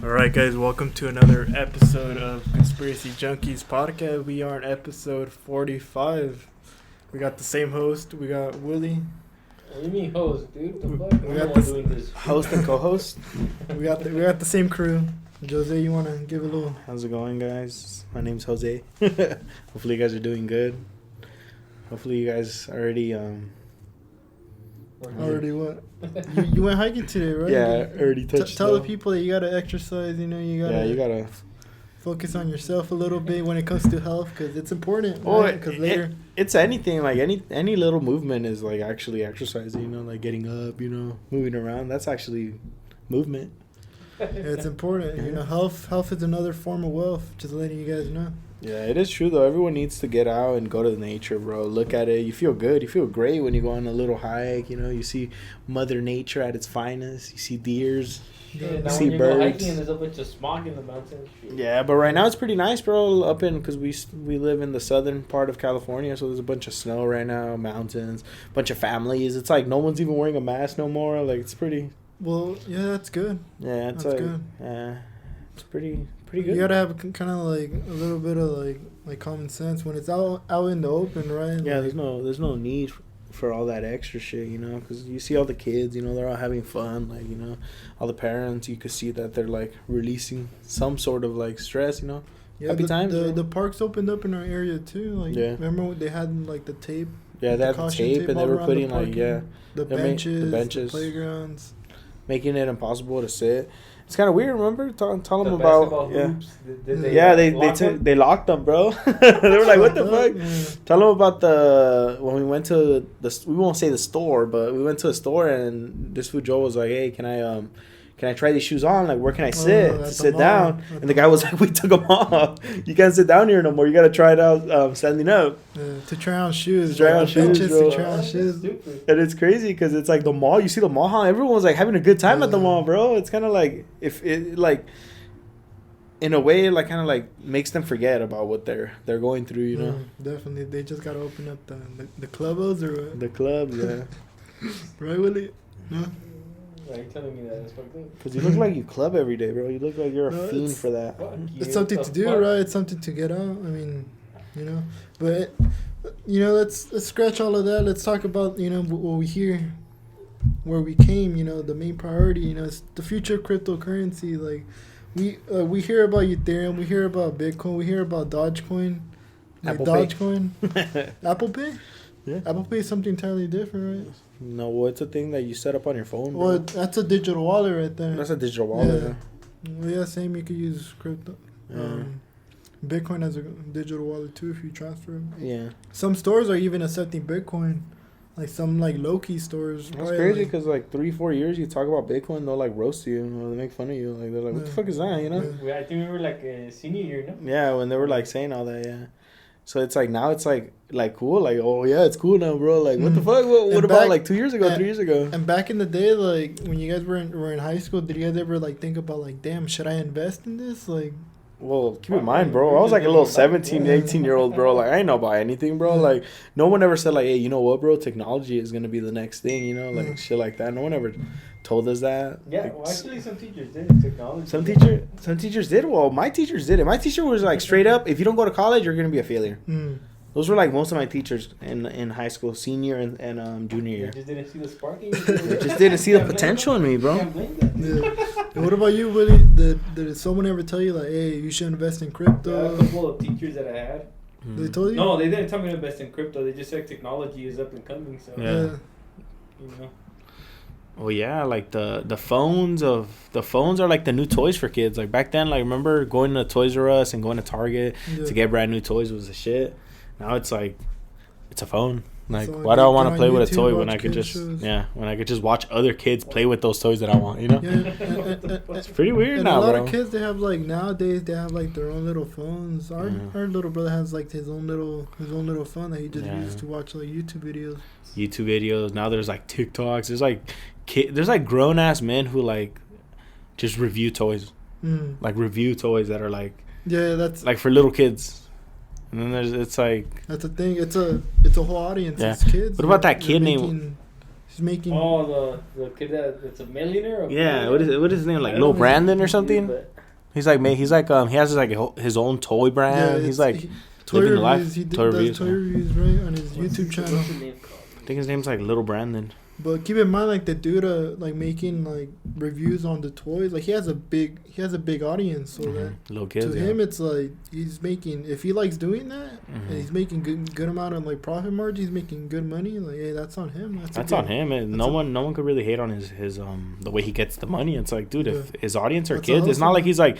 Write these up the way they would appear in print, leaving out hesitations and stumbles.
Alright guys, welcome to another episode of Conspiracy Junkies podcast. We are on episode 45. We got the same host. We got Willie. What do you mean host, dude? What the fuck? We got doing this. Host and co-host. we got the same crew. Jose, you want to give a little... How's it going, guys? My name's Jose. Hopefully you guys are doing good. Hopefully you guys already Already what? you went hiking today, right? Yeah, already touched. Tell the people that you gotta exercise. You know, you gotta focus on yourself a little bit when it comes to health, because it's important. Because later, it's anything, like any little movement is like actually exercising. You know, like getting up, you know, moving around. That's actually movement. It's important. You know, health is another form of wealth. Just letting you guys know. Yeah, it is true though. Everyone needs to get out and go to the nature, bro. Look at it. You feel good. You feel great when you go on a little hike. You know, you see Mother Nature at its finest. You see deers. Yeah, you see birds. Hiking and there's a bunch of smog in the mountains. Yeah, but right now it's pretty nice, bro. Because we live in the southern part of California, so there's a bunch of snow right now, mountains, bunch of families. It's like no one's even wearing a mask no more. Like it's pretty. Well, yeah, that's good. Yeah, it's that's like, good. Yeah, it's pretty good. You gotta have kind of like a little bit of like common sense when it's out in the open, right? Yeah, like, there's no need for all that extra shit, you know, because you see all the kids, you know, they're all having fun, like, you know, all the parents, you could see that they're like releasing some sort of like stress, you know. Yeah, happy times. The parks opened up in our area too. Like, yeah. Remember when they had like the tape? Yeah, they had the tape and they were putting like the benches, the playgrounds, making it impossible to sit. It's kind of weird. Remember, tell them about hoops. Yeah. They locked them, bro. They were like, "What the fuck?" Yeah. Tell them about when we went to we won't say the store, but we went to a store and this fool Joe was like, "Hey, can I try these shoes on? Like, where can I sit down?" And the guy was like, "We took them off. You can't sit down here no more. You got to try it out standing up." Yeah, to try on shoes. Bro. And it's crazy because it's like the mall. You see the mall, huh? Everyone was like having a good time at the mall, bro. It's kind of like if it like in a way, like kind of like makes them forget about what they're going through, you know. Definitely, they just gotta open up the clubs or what? The clubs, yeah. Right, Willie? No. Why are you telling me that? That's fucked up. Because you look like you club every day, bro. You look like you're a fiend for that. It's something to do, right? It's something to get out. I mean, you know. But, you know, let's scratch all of that. Let's talk about, you know, what we hear, where we came, you know, the main priority, you know, it's the future of cryptocurrency. Like, we hear about Ethereum, we hear about Bitcoin, we hear about Dogecoin. Like Apple Dogecoin. Apple Pay? Yeah. Apple Pay is something entirely different, right? No, well, it's a thing that you set up on your phone, bro. Well, that's a digital wallet right there. That's a digital wallet. Yeah. Well, yeah, same. You could use crypto. Yeah. Bitcoin has a digital wallet too if you transfer it. Yeah. Some stores are even accepting Bitcoin. Like some like low-key stores. That's crazy because like 3-4 years you talk about Bitcoin, they'll like roast you or they make fun of you. Like they're like, what the fuck is that, you know? I think we were like a senior year, no? Yeah, when they were like saying all that, yeah. So it's like now it's like cool, like, oh yeah, it's cool now, bro. Like what the fuck? What about like 2 years ago, 3 years ago? And back in the day, like when you guys were in high school, did you guys ever like think about like, damn, should I invest in this? Like, well, keep in mind, bro, I was like a little 17, 18-year-old, bro. Like I ain't know about anything, bro. Like no one ever said like, hey, you know what, bro? Technology is gonna be the next thing, you know, like shit like that. No one ever told us that. Yeah, like, well, actually, some teachers did technology. Some teachers did. Well, my teachers did it. My teacher was like straight up, if you don't go to college, you're gonna be a failure. Those were like most of my teachers in high school, senior and junior year. They just didn't see the spark in you. They just didn't see the potential in me, bro. Yeah. And what about you, Willie? Did someone ever tell you like, hey, you should invest in crypto? Yeah, a couple of teachers that I had. They told you? No, they didn't tell me to invest in crypto. They just said technology is up and coming. So Yeah. You know. Well, yeah, like the phones are like the new toys for kids. Like back then, like remember going to Toys R Us and going to Target to get brand new toys was the shit. Now it's like, it's a phone. Like, so why do I want to play with a YouTube, toy when I could just when I could just watch other kids play with those toys that I want, you know? Yeah, it's pretty weird now, bro. A lot bro. of kids, they have like nowadays they have like their own little phones. Our little brother has like his own little phone that he just uses to watch like YouTube videos. Now there's like TikToks. There's like there's like grown ass men who like just review toys. like review toys that are like that's like for little kids. And then it's like that's a thing. It's a whole audience. Yeah. It's kids. What about that kid named? He's making. Oh, the kid that's a millionaire. Or Yeah, what is his name? Like Lil Brandon or something? He's like he has like his own toy brand. He's like toy living reviews. life. He Toy does toy reviews right on his YouTube channel. What's the name called? I think his name's like Little Brandon. But keep in mind, like the dude, like making like reviews on the toys. Like he has a big audience. So that little kids. to him, it's like he's making. If he likes doing that, and he's making good amount of like profit margin, he's making good money. Like, hey, that's on him. That's on him. And no one could really hate on his the way he gets the money. It's like, dude, if his audience are kids, it's not like he's like.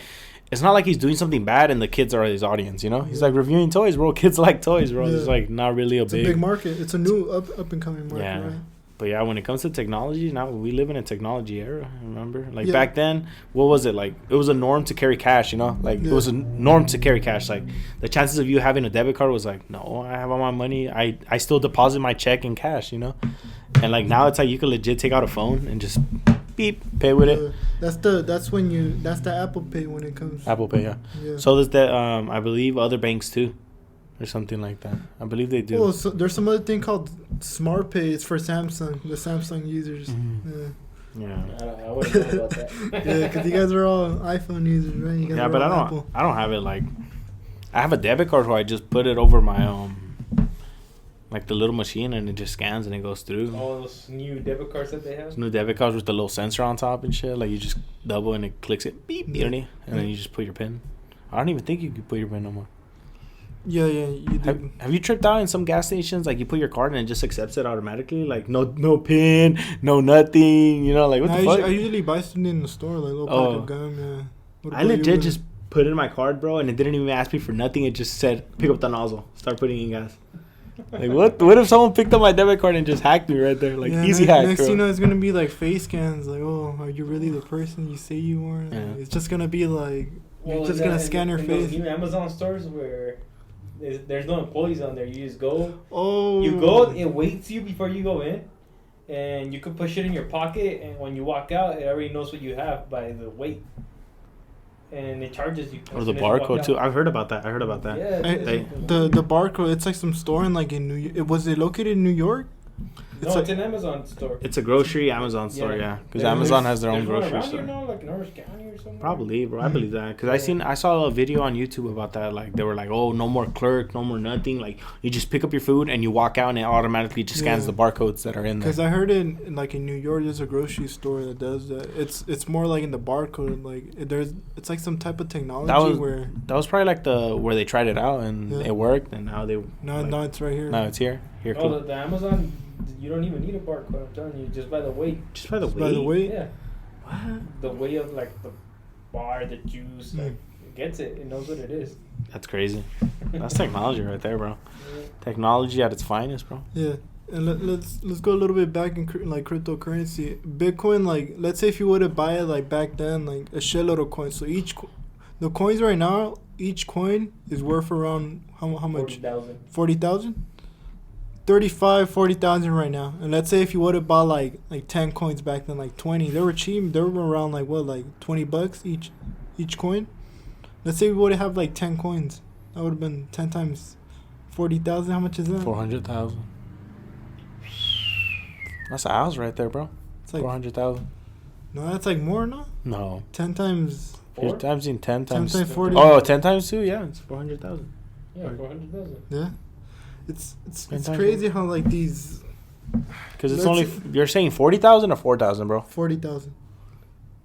It's not like he's doing something bad and the kids are his audience, you know? He's like reviewing toys, bro. Kids like toys, bro. It's like not really a big market. It's a new up and coming market, right? But yeah, when it comes to technology, now we live in a technology era, remember? Like back then, what was it? Like it was a norm to carry cash, you know? Like it was a norm to carry cash. Like the chances of you having a debit card was like, no, I have all my money. I still deposit my check in cash, you know? And like now it's like you can legit take out a phone and just beep, pay with it. That's the Apple Pay when it comes. Apple Pay, yeah. So there's that I believe other banks too. Or something like that. I believe they do. Well, so there's some other thing called Smart Pay. It's for Samsung, the Samsung users. Yeah. I wouldn't know about that. Yeah, because you guys are all iPhone users, right? You guys but I don't have it like. I have a debit card where I just put it over my like the little machine and it just scans and it goes through. All those new debit cards that they have. Those new debit cards with the little sensor on top and shit. Like you just double and it clicks it, beep, and then you just put your PIN. I don't even think you can put your PIN no more. Yeah, you do. Have you tripped out in some gas stations? Like you put your card and it just accepts it automatically. Like no PIN, no nothing. You know, like what the fuck? I usually buy something in the store, like a little pack of gum. Yeah. I legit just put in my card, bro, and it didn't even ask me for nothing. It just said pick up the nozzle, start putting in gas. Like what? What if someone picked up my debit card and just hacked me right there? Like easy hack. Next, bro. you know, it's gonna be like face scans. Like, oh, are you really the person you say you are? Like, it's just gonna be like you're just gonna scan your face. Those new Amazon stores where there's no employees on there. You just go. Oh. You go. It waits you before you go in, and you can push it in your pocket. And when you walk out, it already knows what you have by the weight, and it charges you. Or the barcode too. I've heard about that. Yeah. The barcode. It's like some store in like in New York. Was it located in New York? It's like, an Amazon store. It's a grocery Amazon store, yeah. Because Amazon has their own grocery store. You know, like in Orange County or something. Probably, bro. I believe that. Because I saw a video on YouTube about that. Like they were like, oh, no more clerk, no more nothing. Like you just pick up your food and you walk out and it automatically just scans the barcodes that are in there. Because I heard in New York, there's a grocery store that does that. It's more like in the barcode. Like it's like some type of technology that was probably like where they tried it out and it worked and now they. No, it's right here. No, it's here. Oh, the Amazon. You don't even need a barcode. I'm telling you, just by the weight. Just by the weight. By the weight. Yeah. What? The weight of like the bar, the juice, like it gets it. It knows what it is. That's crazy. That's technology right there, bro. Yeah. Technology at its finest, bro. Yeah. And let's go a little bit back in like cryptocurrency. Bitcoin, like let's say if you were to buy it like back then, like a shitload of coins. So the coins right now, each coin is worth around how much? 40,000. 40,000. 40,000 right now. And let's say if you would have bought like 10 coins back then, like 20, they were cheap. They were around like what, like $20 each coin. Let's say we would have like 10 coins. That would have been 10 times 40,000. How much is that? 400,000. That's a house right there, bro. It's like 400,000. No, that's like more, no? No. 10 times. 4 times in 10 times 40. Oh, 10 times 2, yeah, it's 400,000. Yeah, 400,000. Yeah. It's crazy how like these. Because it's only you're saying 40,000 or 4,000, bro. 40,000.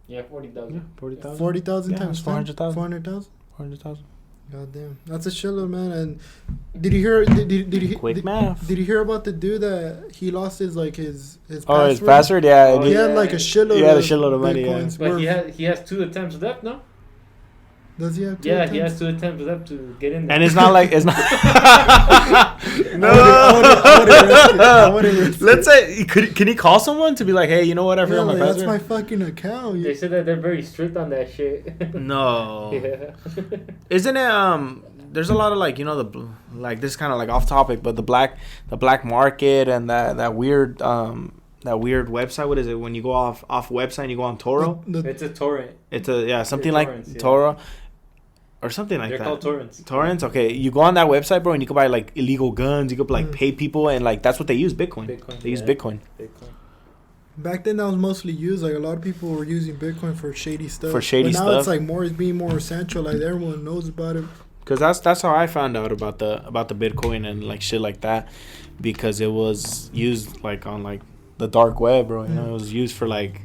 Yeah, 40,000. Yeah, 40,000. 40,000 times 400,000. 400,000. 400,000. God damn, that's a shitload, man. And did you hear? Did you quick math? Did you hear about the dude that he lost his password? Oh, his password, yeah. He had like a shitload. He had a shitload of money, yeah. But he has 2 attempts left, no? Does he have 2 Yeah, attempts? he has 2 attempts left to get in there. And it's not like it's not. No. I wouldn't risk it. Let's say can he call someone to be like, hey, you know what? I forgot my password. That's my fucking account. They said that they're very strict on that shit. No. Yeah. Isn't it? There's a lot of like this is kind of like off topic, but the black market and that weird that weird website. What is it? When you go off website and you go on Toro? It's a torrent. It's a something like torrents, Toro. Or something like They're that. called torrents. Torrents? Okay. You go on that website, bro, and you can buy, like, illegal guns. You could, like, pay people, and, like, that's what they use, Bitcoin. They use Bitcoin. Back then, that was mostly used. Like, a lot of people were using Bitcoin for shady stuff. But now it's, like, it's being more essential. Like, everyone knows about it. Because that's how I found out about the Bitcoin and, like, shit like that. Because it was used, like, on, like, the dark web, bro. You know, it was used for, like,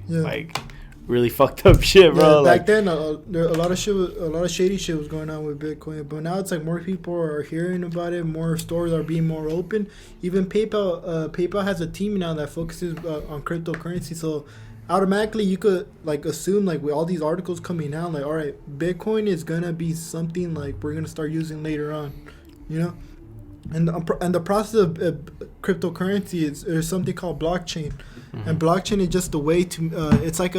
really fucked up shit, bro. Yeah, back then, a lot of shady shit was going on with Bitcoin. But now it's like more people are hearing about it. More stores are being more open. Even PayPal has a team now that focuses on cryptocurrency. So automatically, you could like assume like with all these articles coming out, like all right, Bitcoin is gonna be something like we're gonna start using later on, you know. And the process of cryptocurrency is something called blockchain. And blockchain is just a way to it's like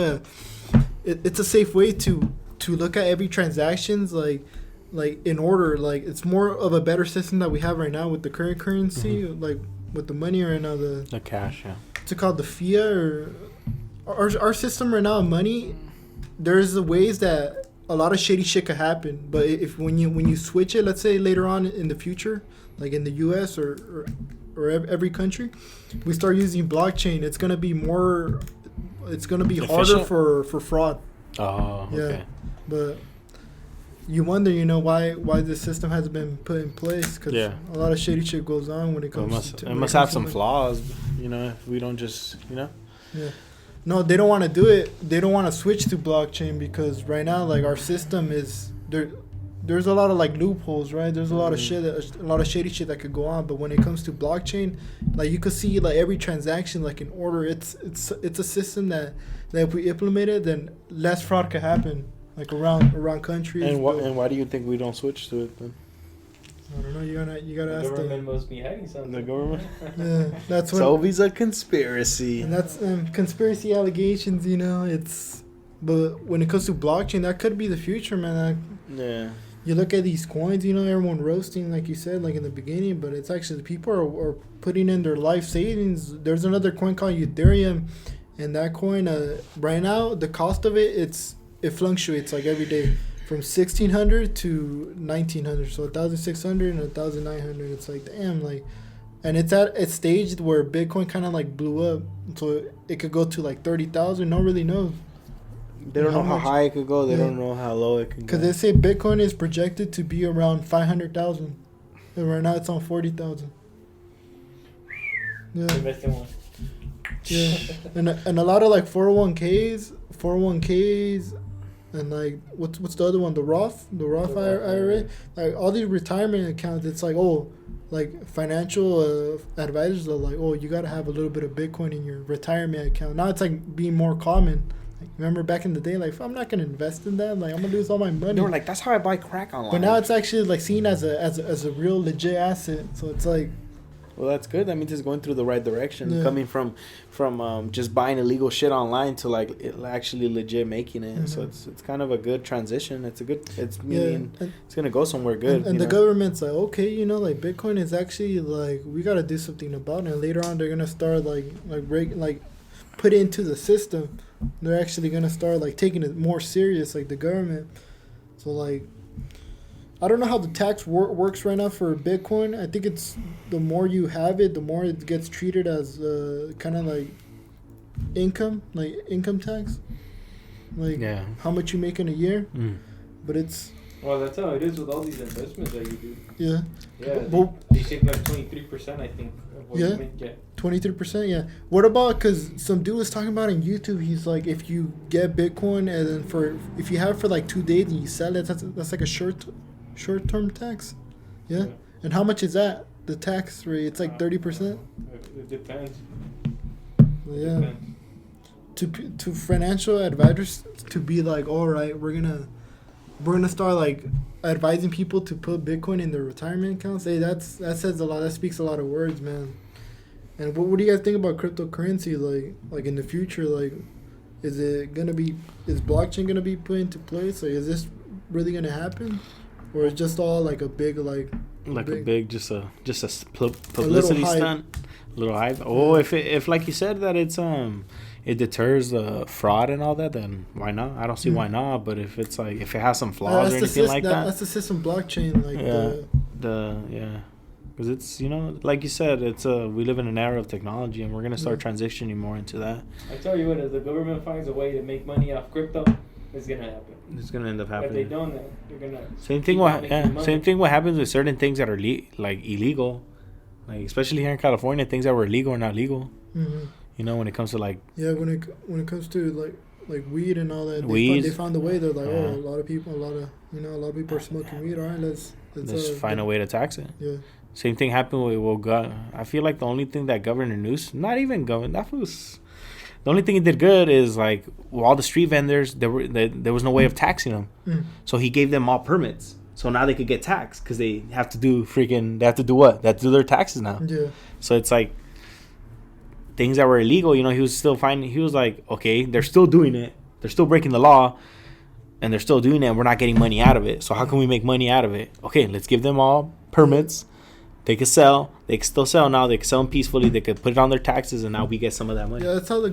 it's a safe way to look at every transactions like in order. Like it's more of a better system that we have right now with the current currency, like with the money right now, the cash, it's called the fiat. Or our system right now of money, there's ways that a lot of shady shit could happen. But if when you switch it, let's say later on in the future, like in the US or every country, we start using blockchain, it's gonna be efficient? Harder for fraud. Oh, okay. Yeah, but you wonder, why this system hasn't been put in place, because a lot of shady shit goes on when it comes it must have some flaws, if we don't just, Yeah. No, they don't want to do it. They don't want to switch to blockchain because right now, like, our system is there. There's a lot of like loopholes, right? There's a lot of shit, a lot of shady shit that could go on. But when it comes to blockchain, like you could see like every transaction like in order. It's a system that if we implement it, then less fraud could happen like around countries. And why do you think we don't switch to it then? I don't know. You gotta ask the government. Must be hiding something. The government. Yeah, that's what. It's always a conspiracy. And that's conspiracy allegations. It's. But when it comes to blockchain, that could be the future, man. Yeah. You look at these coins, everyone roasting, like you said, like in the beginning, but it's actually people are putting in their life savings. There's another coin called Ethereum, and that coin, right now, the cost of it fluctuates like every day from 1,600 to 1,900, so 1,600 and 1,900. It's like damn, like, and it's at a stage where Bitcoin kind of like blew up, so it could go to like 30,000. No one really knows. They don't know how high it could go. They don't know how low it can go. Because they say Bitcoin is projected to be around 500,000. And right now it's on 40,000. Yeah. Yeah. And a lot of like 401ks, and like what's the other one? The Roth IRA. Like all these retirement accounts, it's like, like financial advisors are like, you got to have a little bit of Bitcoin in your retirement account. Now it's like being more common. Like, remember back in the day, like, I'm not gonna invest in that. Like, I'm gonna lose all my money. They were like, that's how I buy crack online. But now it's actually like seen as a real legit asset. So it's like, well, that's good. That means it's going through the right direction. Coming from just buying illegal shit online to like actually legit making it. Mm-hmm. So it's kind of a good transition. It's gonna go somewhere good. And the government's like, okay, like Bitcoin is actually like, we gotta do something about it. And later on, they're gonna start like put it into the system. They're actually gonna start like taking it more serious, like the government. So like, I don't know how the tax works right now for Bitcoin. I think it's the more you have it, the more it gets treated as kind of like income tax, like how much you make in a year. But it's that's how it is with all these investments that you do. Yeah. Yeah. They save like 23%, I think. Of what you make. Yeah. 23%, yeah. What about, because some dude was talking about on YouTube, he's like, if you get Bitcoin and then if you have it for like 2 days and you sell it, that's like a short-term tax. Yeah? And how much is that? The tax rate? It's like 30%? It depends. Yeah. To financial advisors to be like, all right, we're gonna start like advising people to put Bitcoin in their retirement accounts. Hey, that says a lot. That speaks a lot of words, man. And what do you guys think about cryptocurrency? Like in the future, like, is blockchain gonna be put into place? Like, is this really gonna happen, or is just all like a big just a publicity stunt, Little hype. Oh, if like you said that it deters fraud and all that, then why not? I don't see why not. But if it's like if it has some flaws or anything like that, that's the system blockchain. Like because it's like you said, it's we live in an era of technology and we're gonna start transitioning more into that. I tell you what, if the government finds a way to make money off crypto, it's gonna happen. It's gonna end up happening. If they don't, they're gonna. Same thing. Same thing. What happens with certain things that are like illegal, like especially here in California, things that were illegal or not legal. Mm-hmm. When it comes to like. Yeah, when it comes to like weed and all that, they found a way. They're like, a lot of people are smoking weed. All right, let's find a way to tax it. Yeah. Same thing happened with I feel like the only thing that Governor Newsom, not even Governor, the only thing he did good is like all the street vendors, there was no way of taxing them, so he gave them all permits. So now they could get taxed because they have to do they have to do what? They have to do their taxes now. Yeah. So it's like things that were illegal. He was still finding. He was like, okay, they're still doing it. They're still breaking the law, and they're still doing it. And we're not getting money out of it. So how can we make money out of it? Okay, let's give them all permits. They could sell. They could still sell now. They could sell them peacefully. They could put it on their taxes, and now we get some of that money. Yeah, that's how the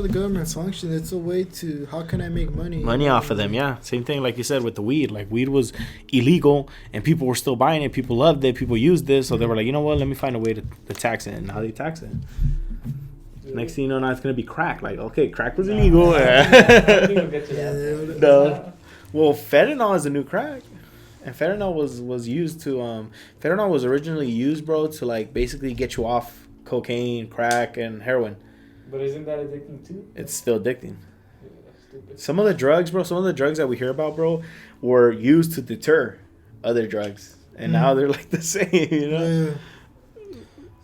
government functions. It's a way to how can I make money off of them? Yeah, same thing like you said with the weed. Like weed was illegal, and people were still buying it. People loved it. People used this, so they were like, you know what? Let me find a way to tax it. And now they tax it. Yeah. Next thing you know, now it's gonna be crack. Like okay, crack was illegal. No. Well, fentanyl is a new crack. And fentanyl was used to fentanyl was originally used, bro, to like basically get you off cocaine, crack, and heroin. But isn't that addicting too? It's still addicting. Yeah, some of the drugs that we hear about, bro, were used to deter other drugs, and now they're like the same, Yeah.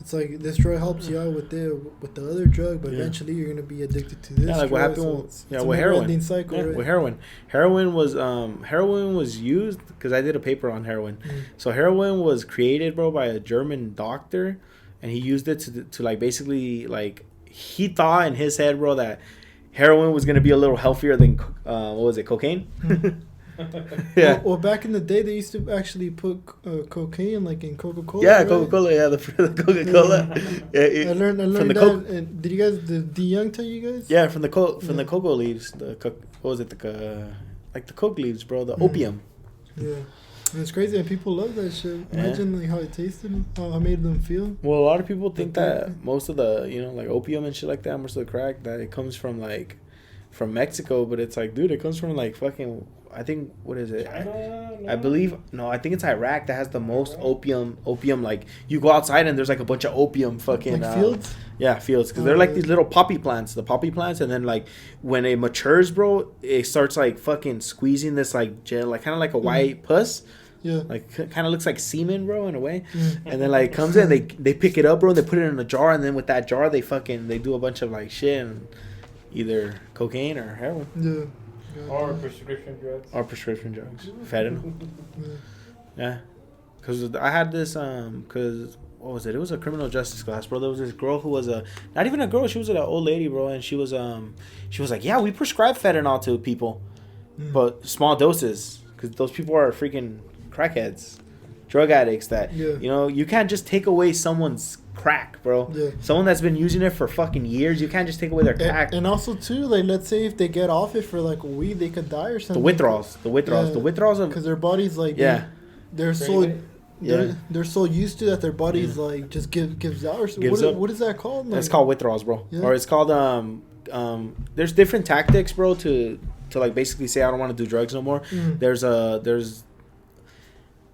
It's like this drug helps you out with the other drug, but eventually you're gonna be addicted to this. Yeah, like what happened with heroin. Cycle, right? With heroin. Heroin was used because I did a paper on heroin. So heroin was created, bro, by a German doctor, and he used it to like basically like he thought in his head, bro, that heroin was gonna be a little healthier than cocaine. Yeah. Well, back in the day, they used to actually put cocaine like in Coca-Cola. Yeah, right? Coca-Cola. Yeah, the Coca-Cola. I learned from that. And did you guys? Did D Young tell you guys? Yeah, from the cocoa leaves. What was it? Like the coke leaves, bro. The opium. Yeah. And it's crazy, and people love that shit. Imagine like how it tasted, how it made them feel. Well, a lot of people think that most of the like opium and shit like that, most of the crack, that it comes from Mexico, but it's like, dude, it comes from like fucking. I think what is it? China? I believe I think it's Iraq that has the most opium. Like you go outside and there's like a bunch of opium fucking fields. Yeah, fields, because they're like these little poppy plants. The poppy plants, and then like when it matures, bro, it starts like fucking squeezing this like gel, like kind of like a white pus. Yeah. Like kind of looks like semen, bro, in a way. And then like comes in, they pick it up, bro, and they put it in a jar, and then with that jar they do a bunch of like shit, and either cocaine or heroin. Yeah. Or prescription drugs. Fentanyl. Yeah. Because I had this, because, what was it? It was a criminal justice class, bro. There was this girl who was not even a girl, she was an old lady, bro. And she was like, yeah, we prescribe fentanyl to people, but small doses. Because those people are freaking crackheads, drug addicts that, you can't just take away someone's crack, bro. Yeah. Someone that's been using it for fucking years, you can't just take away their crack. And also too, like, let's say if they get off it for like a week, they could die or something. The withdrawals because their bodies like they're so used to that their bodies like just gives out. Or what is that called? Like, it's called withdrawals, bro. Yeah. Or it's called there's different tactics, bro, to like basically say I don't want to do drugs no more.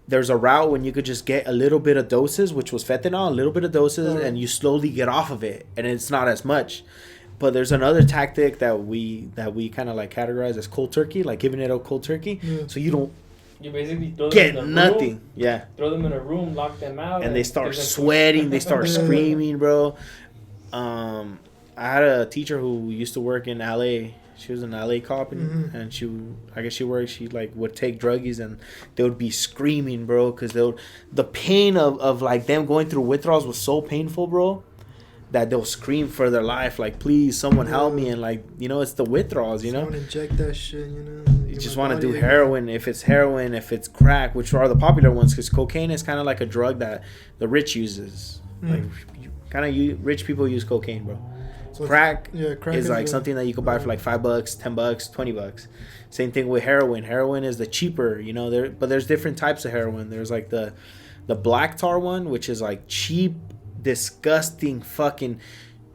There's a route when you could just get a little bit of doses, which was fentanyl, a little bit of doses, and you slowly get off of it, and it's not as much. But there's another tactic that we kind of like categorize as cold turkey, like giving it a cold turkey, so you don't basically throw get them in nothing. Room, yeah. Throw them in a room, lock them out, and they start sweating, they start screaming, bro. I had a teacher who used to work in LA. She was an LA cop, and she like would take druggies, and they would be screaming, bro, because the pain of like them going through withdrawals was so painful, bro, that they'll scream for their life, like, please, someone help me, and like, it's the withdrawals, Someone inject that shit, You just want to do heroin, if it's crack, which are the popular ones, because cocaine is kind of like a drug that the rich uses. Like, rich people use cocaine, bro. So Crack crack is like something that you could buy for like $5, $10, $20. Same thing with heroin. Heroin is the cheaper, you know. But there's different types of heroin. There's like the black tar one, which is like cheap, disgusting fucking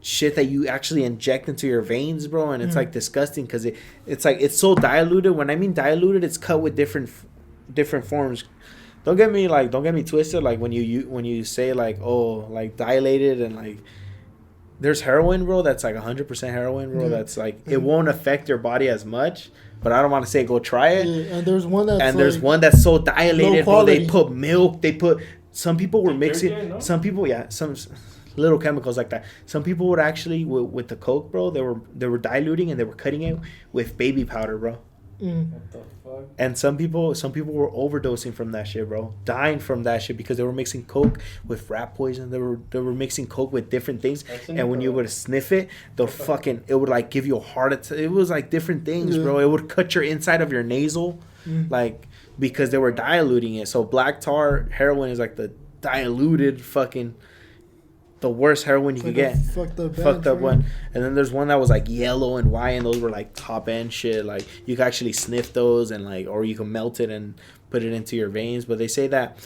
shit that you actually inject into your veins, bro, and it's like disgusting because it's like it's so diluted. When I mean diluted, it's cut with different forms. Don't get me twisted. Like when you say like, oh, like dilated and like, there's heroin, bro, that's like 100% heroin, bro. That's like it won't affect your body as much. But I don't want to say go try it. Yeah, and there's one that's there's one that's so dilated, bro. They put milk. Some people were mixing. Some people, some little chemicals like that. Some people would actually with the coke, bro. They were diluting and they were cutting it with baby powder, bro. What the fuck? And some people were overdosing from that shit, bro. Dying from that shit because they were mixing coke with rat poison. They were mixing coke with different things. And when you would sniff it, it would like give you a heart attack. It was like different things, bro. It would cut your inside of your nasal, like because they were diluting it. So black tar heroin is like the diluted fucking. The worst heroin you could get. Fucked up one. And then there's one that was like yellow and white, and those were like top end shit. Like you could actually sniff those and like, or you can melt it and put it into your veins. But they say that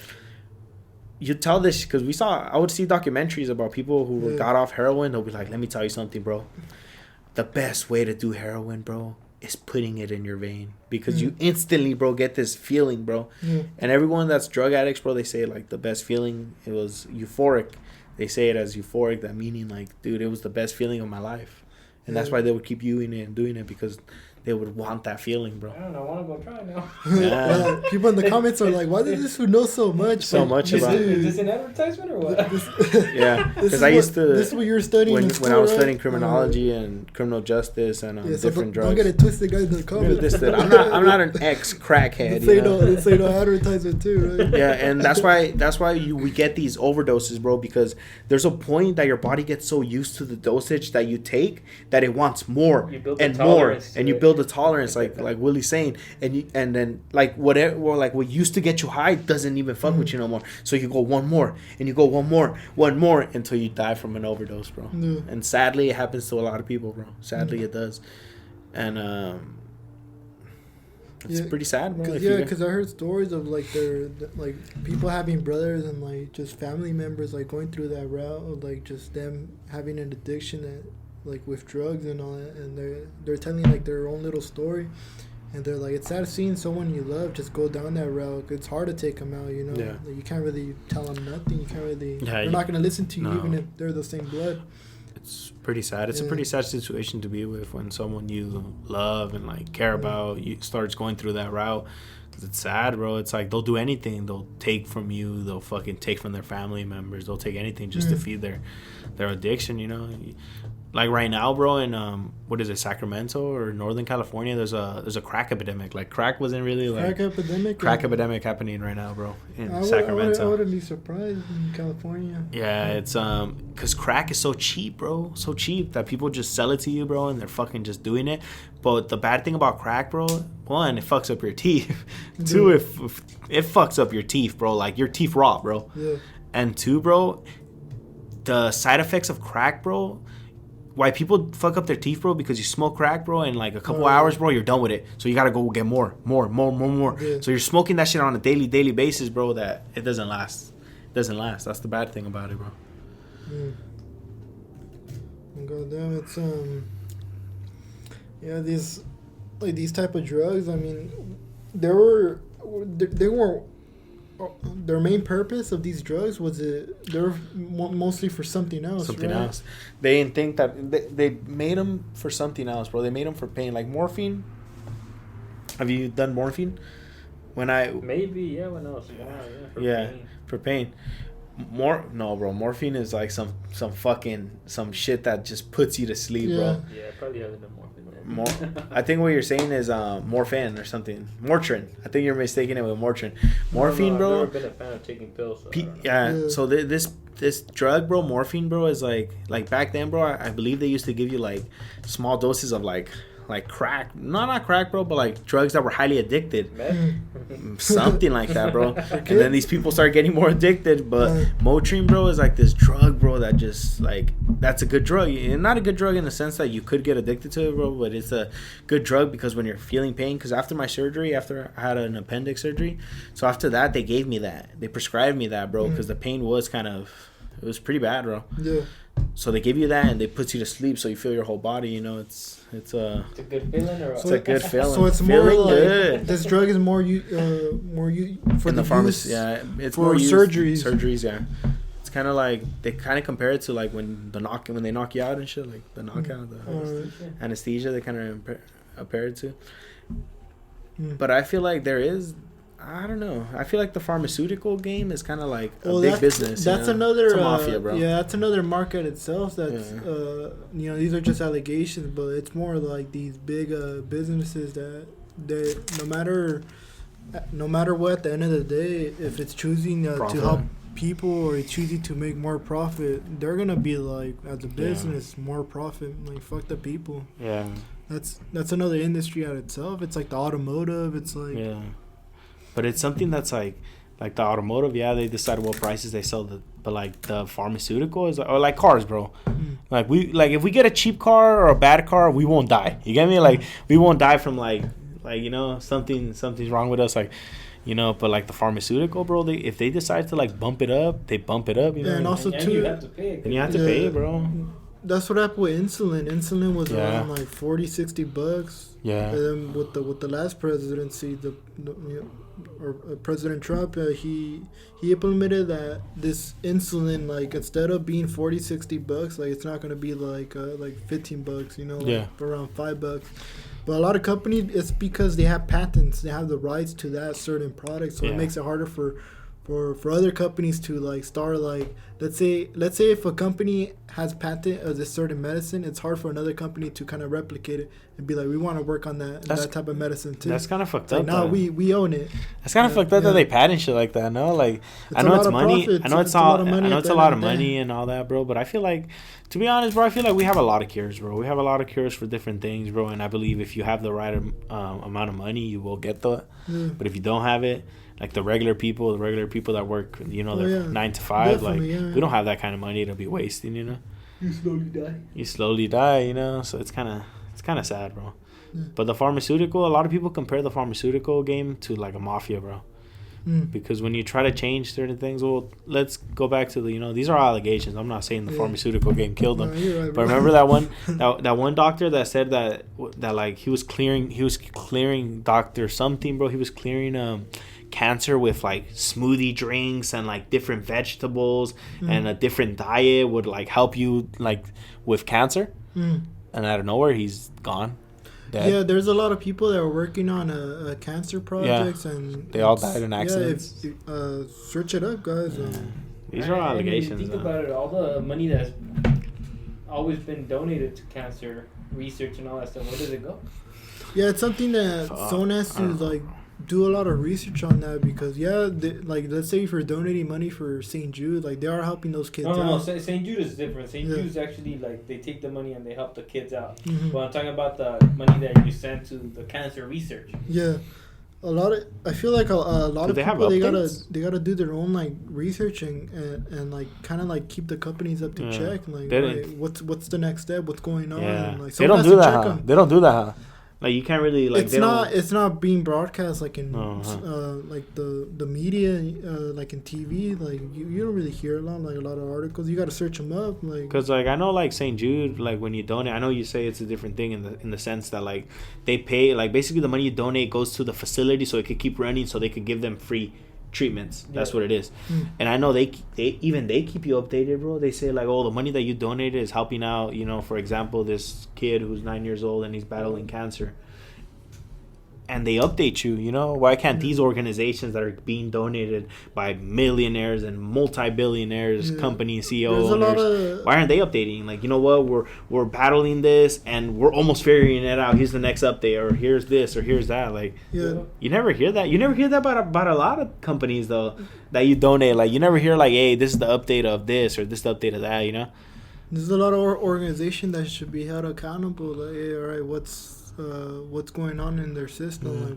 you tell this because I would see documentaries about people who got off heroin. They'll be like, let me tell you something, bro. The best way to do heroin, bro, is putting it in your vein because you instantly, bro, get this feeling, bro. And everyone that's drug addicts, bro, they say like the best feeling, it was euphoric. They say it as euphoric, that meaning like, dude, it was the best feeling of my life. And that's why they would keep doing it and doing it because they would want that feeling, bro. I don't know. I want to go try it now. Yeah. People in the comments are like, why does this food know so much? About Is this an advertisement or what? Yeah. Because I used to... This is what you were studying in school, when I was studying criminology and criminal justice and different drugs. Don't get it twisted, guys, in the comments. I'm not an ex-crackhead. This ain't no advertisement too, right? Yeah, and that's why we get these overdoses, bro, because there's a point that your body gets so used to the dosage that you take that it wants more and more, and you build the tolerance, like Willie's saying, and then like whatever, like what used to get you high doesn't even fuck with you no more. So you go one more, and you go one more until you die from an overdose, bro. Yeah. And sadly, it happens to a lot of people, bro. Sadly, it does, and it's pretty sad, bro. Because I heard stories of like like people having brothers and like just family members like going through that route of like just them having an addiction that like with drugs and all that, and they're telling like their own little story, and they're like, it's sad seeing someone you love just go down that route. It's hard to take them out, you know. Yeah. Like, you can't really tell them nothing. You can't really. They're not gonna listen to you even if they're the same blood. It's pretty sad. It's a pretty sad situation to be with when someone you love and like care about starts going through that route. Cause it's sad, bro. It's like they'll do anything. They'll take from you. They'll fucking take from their family members. They'll take anything just to feed their addiction, you know. Like right now, bro, in what is it, Sacramento or Northern California? There's a crack epidemic. Like crack wasn't really like crack epidemic happening right now, bro, in Sacramento. I wouldn't be surprised in California. Yeah, it's because crack is so cheap, bro, so cheap that people just sell it to you, bro, and they're fucking just doing it. But the bad thing about crack, bro, one, it fucks up your teeth. Two, it fucks up your teeth, bro. Like your teeth rot, bro. Yeah. And two, bro, the side effects of crack, bro. Why people fuck up their teeth, bro? Because you smoke crack, bro, in like a couple hours, bro, you're done with it. So you gotta go get more. Yeah. So you're smoking that shit on a daily basis, bro, that it doesn't last. That's the bad thing about it, bro. God damn, it's these type of drugs. I mean, they were their main purpose of these drugs was they're mostly for something else. They didn't think that they made them for something else, bro. They made them for pain, like morphine. Have you done morphine? When I was for pain. No, bro. Morphine is like some shit that just puts you to sleep, bro. Yeah, I probably haven't done morphine. I think what you're saying is morphine or something. Motrin. I think you're mistaking it with Motrin. Morphine, bro. I've never been a fan of taking pills. So So this drug, bro, morphine, bro, is like back then, bro. I believe they used to give you like small doses of like like crack, not crack, bro, but like drugs that were highly addicted, something like that, bro. And then these people start getting more addicted. But Motrin, bro, is like this drug, bro, that just like that's a good drug, and not a good drug in the sense that you could get addicted to it, bro, but it's a good drug because when you're feeling pain, because after my surgery, after I had an appendix surgery, so after that they gave me that, they prescribed me that, bro, because the pain was it was pretty bad, bro. Yeah. So they give you that and they put you to sleep, so you feel your whole body. You know, it's a good feeling, or it's a good feeling. So it's feeling more like good. this drug is more for in the pharmacy. Yeah, it's for more surgeries. Surgeries, yeah. It's kind of like they kind of compare it to like when they knock you out and shit, like the knockout, the anesthesia. They kind of compare it to. But I feel like I don't know. I feel like the pharmaceutical game is kind of like a big business. That's another it's a mafia, bro. Yeah, that's another market itself. That's these are just allegations, but it's more like these big businesses that they no matter what, at the end of the day, if it's choosing to help people or it's choosing to make more profit, they're gonna be like, as a business, more profit. Like, fuck the people. Yeah. That's another industry at itself. It's like the automotive. It's like But it's something that's like the automotive, they decide what prices they sell, but like the pharmaceutical is or like cars, bro. Like if we get a cheap car or a bad car, we won't die. You get me? Like we won't die from like you know, something's wrong with us, like, you know. But like the pharmaceutical, bro, if they decide to like bump it up, they bump it up. You know, and also too, you have to pay. And you have to pay, bro. That's what happened with insulin. Insulin was around like $40-$60. Yeah. And then with the last presidency, President Trump, he implemented that this insulin, like, instead of being $40-$60, like, it's not gonna be like $15, you know, like around $5. But a lot of companies, it's because they have patents, they have the rights to that certain product, so it makes it harder for other companies to like start, like, let's say if a company has patent of this certain medicine, it's hard for another company to kind of replicate it and be like, we want to work on that type of medicine too. That's kind of fucked up. Like, no, we own it. That's kind of fucked up that they patent shit like that. No, like, I know it's money. I know it's a lot of money and all that, bro. But I feel like, to be honest, bro, I feel like we have a lot of cures, bro. We have a lot of cures for different things, bro. And I believe if you have the right amount of money, you will get that. But if you don't have it, like the regular people that work, you know, they're 9 to 5. Definitely, like we don't have that kind of money to be wasting, you know. You slowly die, you know. So it's kind of sad, bro. Yeah. But the pharmaceutical, a lot of people compare the pharmaceutical game to like a mafia, bro. Because when you try to change certain things, well, let's go back to these are allegations. I'm not saying the pharmaceutical game killed them, right, but remember that one doctor that said that like he was clearing Dr. something, bro. He was clearing cancer with like smoothie drinks and like different vegetables and a different diet would like help you like with cancer. And out of nowhere, he's gone. Dead. Yeah, there's a lot of people that are working on a cancer projects, and they all died in accidents. Search it up, guys. These are allegations. Think about it. All the money that's always been donated to cancer research and all that stuff, where does it go? Yeah, it's something that someone has to like do a lot of research on that, because like, let's say if you're donating money for St. Jude, like, they are helping those kids out. No, St. Jude is different. St. Jude's actually like they take the money and they help the kids out. But I'm talking about the money that you send to the cancer research. Yeah, I feel like a lot of people, they gotta do their own like research and like kind of like keep the companies up to check. Like, what's the next step? What's going on? Yeah. And, like, they don't do that. Huh? They don't do that. Huh? Like, you can't really like. It's not being broadcast like in like the media, like in TV. Like you don't really hear a lot of articles. You got to search them up, like. Because like I know like St. Jude, like when you donate, I know you say it's a different thing in the sense that like they pay, like basically the money you donate goes to the facility so it could keep running, so they could give them free treatments. That's what it is. And I know they keep you updated, bro. They say like, oh, the money that you donated is helping out, you know, for example, this kid who's 9 years old and he's battling cancer, and they update you, you know. Why can't these organizations that are being donated by millionaires and multi-billionaires, company CEO owners, why aren't they updating? Like, you know what, we're battling this and we're almost figuring it out. Here's the next update, or here's this, or here's that. Like, you never hear that. You never hear that about a lot of companies though that you donate. Like, you never hear like, hey, this is the update of this or this is the update of that. You know, there's a lot of organizations that should be held accountable. Like, hey, all right, what's going on in their system, like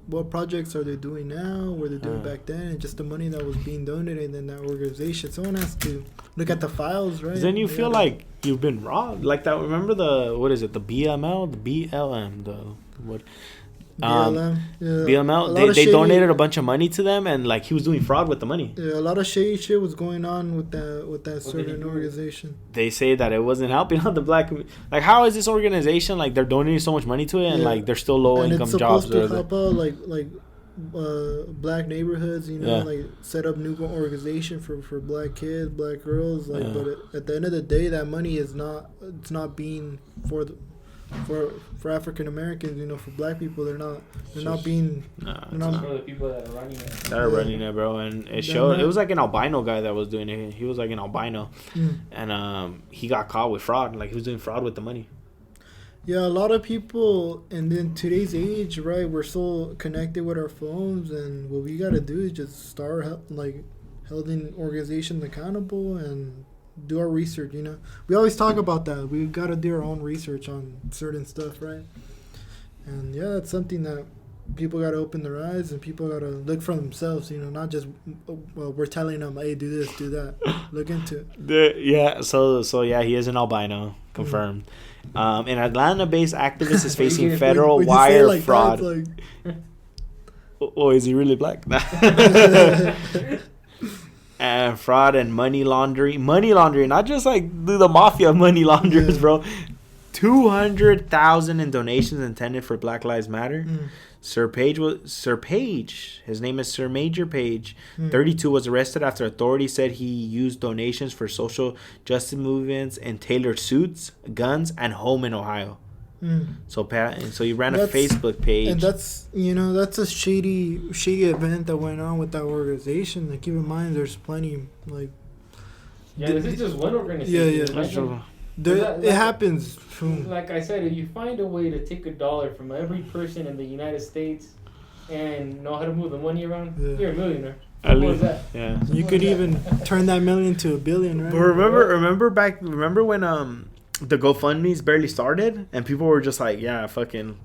what projects are they doing now, what they're doing back then, and just the money that was being donated in that organization. Someone has to look at the files, right? Then you feel like you've been robbed, like that. Remember the the BML, the BLM, the what? BLM, BML, they donated a bunch of money to them, and like he was doing fraud with the money. Yeah, a lot of shady shit was going on with that certain organization. They say that it wasn't helping out the black community. Like, how is this organization, like, they're donating so much money to it, and like they're still low income jobs? And it's supposed to help out like black neighborhoods, like set up new organization for black kids, black girls, like. But at the end of the day, that money is not being for African Americans, for black people. They're not being. It's for the people that are running it. That are running it, bro, and it showed. It was like an albino guy that was doing it. He was like an albino, and he got caught with fraud. Like, he was doing fraud with the money. Yeah, a lot of people, and in today's age, right, we're so connected with our phones, and what we gotta do is just start holding organizations accountable and do our research. We always talk about that. We gotta do our own research on certain stuff, right? And yeah, it's something that people gotta open their eyes, and people gotta look for themselves. Not just we're telling them, hey, do this, do that. Look into it. Yeah. So yeah, he is an albino, confirmed. An Atlanta-based activist is facing federal wire fraud. Oh, is he really black? And fraud and money laundering, not just like the mafia money launderers, bro. 200,000 in donations intended for Black Lives Matter. Sir Page, his name is Sir Major Page, 32, was arrested after authorities said he used donations for social justice movements and tailored suits, guns, and home in Ohio. So he ran a Facebook page, and that's a shady event that went on with that organization. Like, keep in mind, there's plenty this is just one organization. It happens. Like I said, if you find a way to take $1 from every person in the United States and know how to move the money around, you're a millionaire. What was that? Yeah, you could even turn that million into $1 billion, right? But remember when the GoFundMe's barely started, and people were just like, yeah, fucking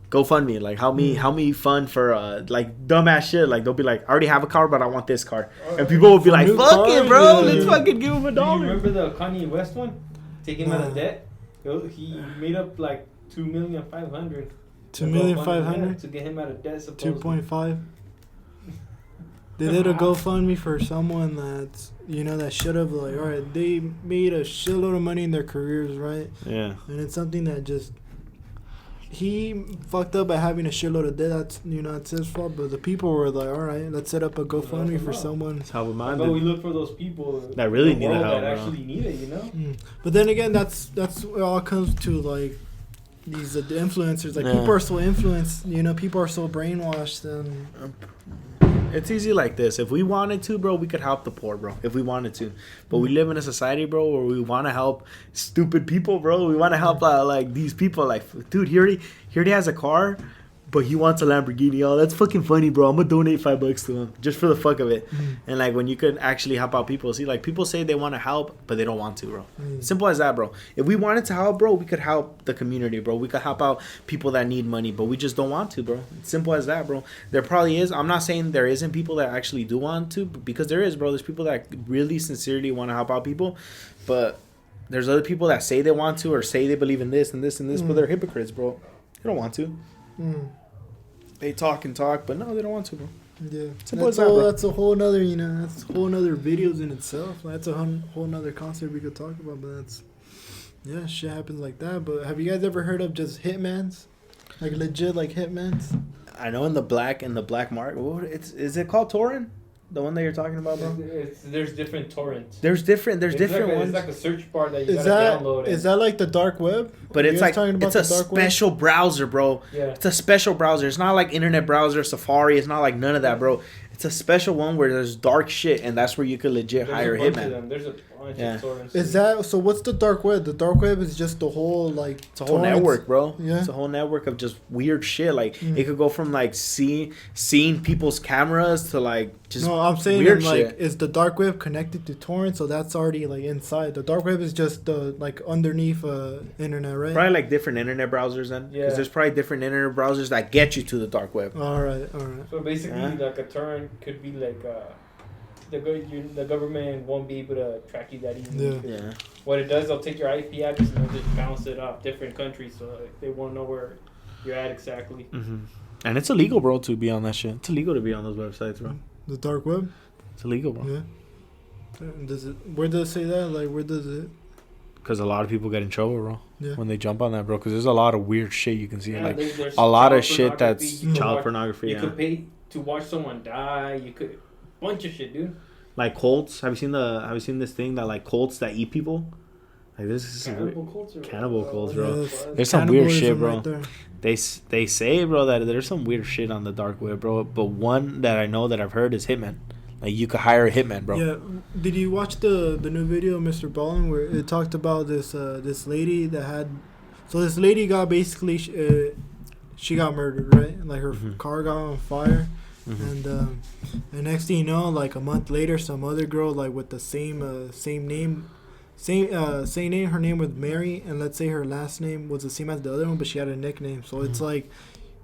GoFundMe, like help me fund for like dumbass shit. Like, they'll be like, I already have a car, but I want this car, and people will be like, fuck it, bro, let's fucking give him $1. Do you remember the Kanye West one? Take him out of debt. He made up like $2,500,000. $2,500,000 to get him out of debt. 2.5. They did a GoFundMe for someone that's that should have, like, all right, they made a shitload of money in their careers, right? Yeah. And it's something that just he fucked up by having a shitload of debt. That's it's his fault. But the people were like, all right, let's set up a GoFundMe for someone. That's how but we look for those people that really need help, that actually need it, But then again, that's it all comes to like these influencers. Like, people are so influenced. People are so brainwashed. And it's easy like this. If we wanted to, bro, we could help the poor, bro. If we wanted to. But we live in a society, bro, where we want to help stupid people, bro. We want to help like these people. Like, dude, he already has a car, but he wants a Lamborghini. Oh, that's fucking funny, bro. I'm gonna donate $5 to him just for the fuck of it. And like, when you could actually help out people. See, like, people say they want to help, but they don't want to, bro. Simple as that, bro. If we wanted to help, bro, we could help the community, bro. We could help out people that need money, but we just don't want to, bro. It's simple as that, bro. There probably is. I'm not saying there isn't people that actually do want to, because there is, bro. There's people that really sincerely want to help out people, but there's other people that say they want to, or say they believe in this and this and this, but they're hypocrites, bro. They don't want to. They talk and talk, but no, they don't want to, bro. Yeah, that's a whole nother, that's a whole nother videos in itself. That's a whole nother concept we could talk about. But shit happens like that. But have you guys ever heard of just hitmans, like legit, like hitmans? I know in the black market, is it called torrent? The one that you're talking about, bro? There's different torrents. There's different ones. It's like a search bar that you gotta download. Is that like the dark web? But it's like, it's a special browser, bro. Yeah. It's a special browser. It's not like internet browser, Safari. It's not like none of that, bro. It's a special one where there's dark shit, and that's where you could legit hire a hitman. There's bunch of torrents. Is that so? What's the dark web? The dark web is just the whole like. It's a whole network, bro. Yeah. It's a whole network of just weird shit. Like it could go from like seeing people's cameras to like just. No, I'm saying weird like shit. is the dark web connected to torrent? So that's already like inside. The dark web is just like underneath internet, right? Probably like different internet browsers then. Yeah. Because there's probably different internet browsers that get you to the dark web. All right. So basically, like a torrent could be like the government won't be able to track you that easily. Yeah. What it does, they'll take your IP address and they'll just bounce it off different countries, so like, they won't know where you're at exactly. Mm-hmm. And it's illegal, bro, to be on that shit. It's illegal to be on those websites, bro. The dark web. It's illegal, bro. Yeah. Does it? Where does it say that? Like, where does it? Because a lot of people get in trouble, bro. Yeah. When they jump on that, bro. Because there's a lot of weird shit you can see. Yeah, like there's a lot of shit that's child pornography. You could pay to watch someone die. You could bunch of shit, dude. Like cults. Have you seen this thing that like cults that eat people? Like this is cannibal cults, bro. Yeah, there's some weird shit, right bro. They say, bro, that there's some weird shit on the dark web, bro. But one that I know that I've heard is hitman. Like you could hire a hitman, bro. Yeah. Did you watch the new video of Mr. Ballin where it talked about this lady that had? So this lady got basically she got murdered, right? Like her car got on fire. And next thing you know, like a month later, some other girl like with the same name, her name was Mary, and let's say her last name was the same as the other one, but she had a nickname. So it's like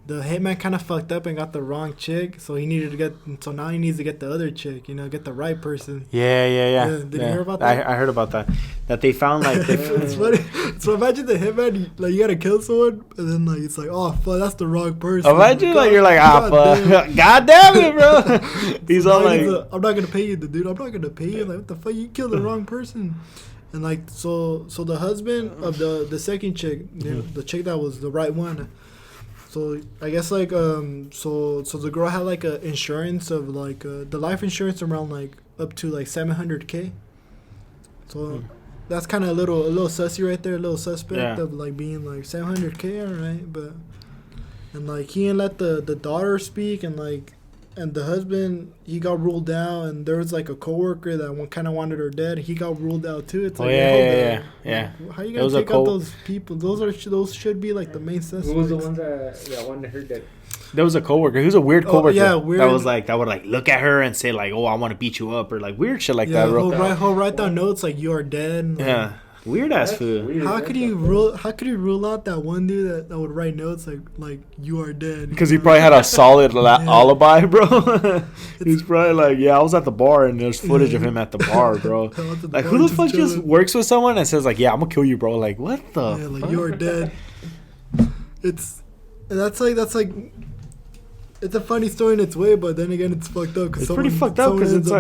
the hitman kind of fucked up and got the wrong chick. So now he needs to get the other chick, get the right person. Yeah. Did you hear about that? I heard about that. That they found like it's funny. So imagine the hitman, like you gotta kill someone, and then like it's like, oh fuck, that's the wrong person. Imagine like you're like, fuck, god damn it, bro. He's all like, I'm not gonna pay you, dude. I'm not gonna pay you. Like what the fuck, you killed the wrong person. And like so the husband of the second chick, the chick that was the right one. So I guess like so the girl had like a insurance of like the life insurance around like up to like $700K. So that's kind of a little sussy right there, a little suspect of like being like $700K, alright, but and like he didn't let the daughter speak, and the husband, he got ruled out, and there was like a coworker that kind of wanted her dead. He got ruled out too. It's like, yeah. How you gonna take out those people? Those should be like the main suspects. Who was the one that wanted her dead? There was a coworker. He was a weird coworker. Weird. That would like look at her and say like, "Oh, I want to beat you up," or like weird shit like that. He'll write down notes like "You are dead." Like, weird ass food. How could he rule out that one dude that would write notes like "You are dead"? Because he probably had a solid alibi, bro. He's probably like, I was at the bar and there's footage of him at the bar, bro. Like, who the fuck just works with someone and says like, I'm gonna kill you, bro? Like, what the? Yeah, like you are dead. That's like. It's a funny story in its way, but then again, it's fucked up. It's pretty fucked up because it's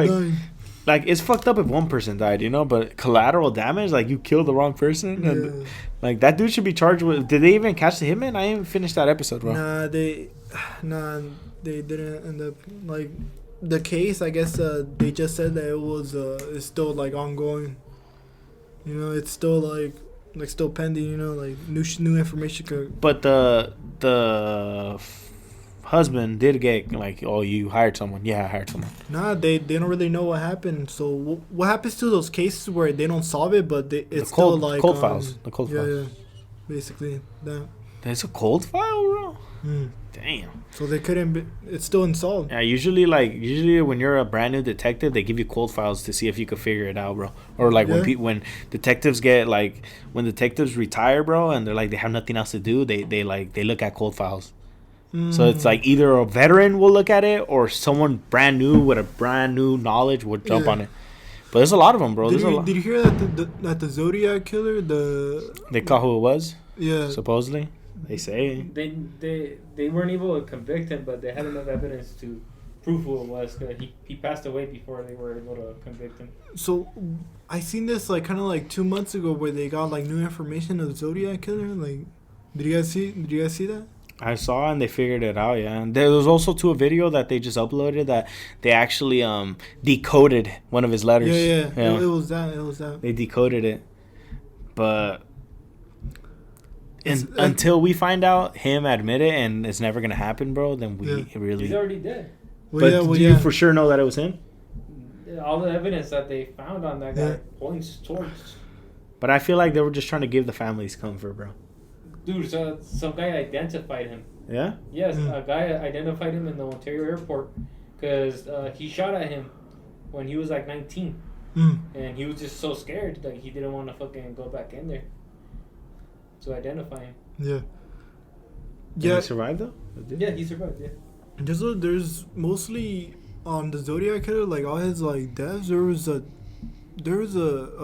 like it's fucked up if one person died, but collateral damage, like you killed the wrong person, and like that dude should be charged with. Did they even catch the hitman? I didn't finish that episode, bro. Nah, they didn't end up like the case. I guess they just said that it was it's still like ongoing. It's still like still pending. Like new information could. But the husband did get like, oh, you hired someone. Yeah, I hired someone. Nah, they don't really know what happened. So what happens to those cases where they don't solve it, but it's still like cold files. The cold files. Yeah, basically that. There's a cold file, bro. Damn. So they couldn't be. It's still unsolved. Yeah, usually when you're a brand new detective, they give you cold files to see if you could figure it out, bro. Or like when detectives when detectives retire, bro, and they're like they have nothing else to do, they look at cold files. So it's like either a veteran will look at it or someone brand new with a brand new knowledge would jump on it. But there's a lot of them, bro. Did you hear that the Zodiac killer, they caught who it was? Yeah. Supposedly, they say they weren't able to convict him, but they had enough evidence to prove who it was. Cause he passed away before they were able to convict him. So I seen this like kind of like 2 months ago where they got like new information of the Zodiac killer. Like, did you guys see that? I saw and they figured it out, yeah. And there was also a video that they just uploaded that they actually decoded one of his letters. Yeah. It was that. They decoded it. But until we find out him admit it and it's never going to happen, bro, then we really... He's already dead. But do you for sure know that it was him? all the evidence that they found on that guy points towards. But I feel like they were just trying to give the families comfort, bro. Dude, so some guy identified him. Yeah? Yes, a guy identified him in the Ontario airport because he shot at him when he was like 19. And he was just so scared that he didn't want to fucking go back in there to identify him. Yeah. Did he survive, though? Yeah, he survived, yeah. There's mostly on the Zodiac killer, like all his like deaths. There was a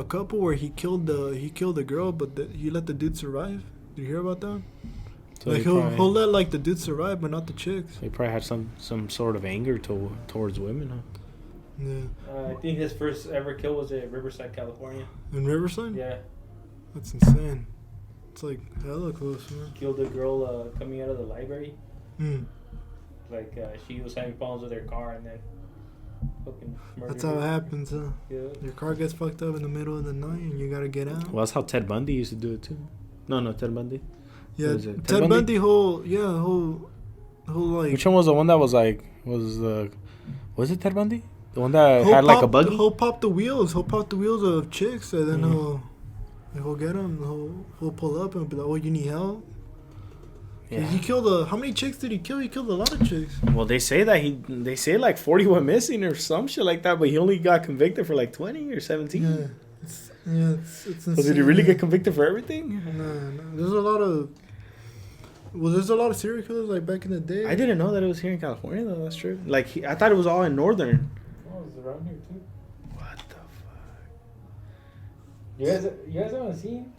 couple where he killed the girl, but he let the dude survive. Did you hear about that? So like he'll let like the dude survive, but not the chicks. He probably had some sort of anger towards women, huh? Yeah. I think his first ever kill was in Riverside, California. In Riverside? Yeah. That's insane. It's like hella close, man. Killed a girl coming out of the library. Like she was having problems with her car and then fucking murdered that's how her. it happens, huh? Yeah. Your car gets fucked up in the middle of the night and you gotta get out. Well, that's how Ted Bundy used to do it too. No, Ted Bundy. Yeah, Ted Bundy whole like. Which one was the one that was like was it Ted Bundy? The one that had like a buggy? He'll pop the wheels of chicks and then he'll get them. He'll pull up and be like, "Oh, you need help?" Yeah. He killed how many chicks did he kill? He killed a lot of chicks. Well, they say like 40 went missing or some shit like that, but he only got convicted for like 20 or 17. Yeah. It's insane. So did he really get convicted for everything? No. There's a lot of serial killers like back in the day. I didn't know that it was here in California though. That's true. Like I thought it was all in northern. Oh, it's around here too. What the fuck? You guys haven't seen?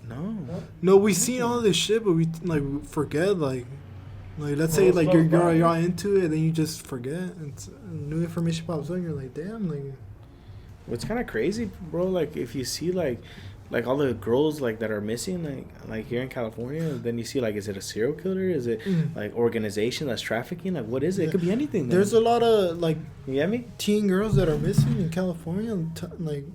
No, we seen all this shit, but we like forget like let's say like you're into it, then you just forget. It's new information pops up, and you're like, damn, like. It's kind of crazy, bro. Like if you see like all the girls like that are missing, like here in California, then you see like, is it a serial killer? Is it like organization that's trafficking? Like what is it? It could be anything. There's a lot of like, you get me? Teen girls that are missing in California, like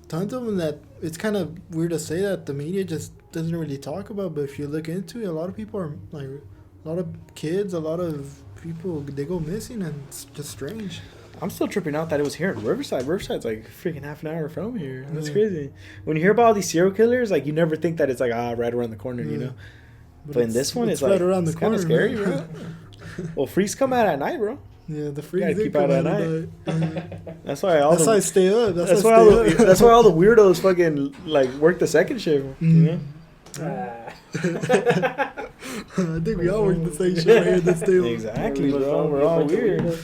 tons of them that it's kind of weird to say that the media just doesn't really talk about. But if you look into it, a lot of people are like, a lot of kids, a lot of people, they go missing, and it's just strange. I'm still tripping out that it was here in Riverside. Riverside's like freaking half an hour from here. That's crazy. When you hear about all these serial killers, like you never think that it's like right around the corner, you know. But in this one, it's like right around the corner. It's kind of scary, bro. Well, freaks come out at night, bro. Yeah, the freaks keep out at night. That's why I stay up. That's why all the weirdos fucking like work the second shift. You know. I think we all work the same shit right here at this table. Exactly, bro. We're all weird.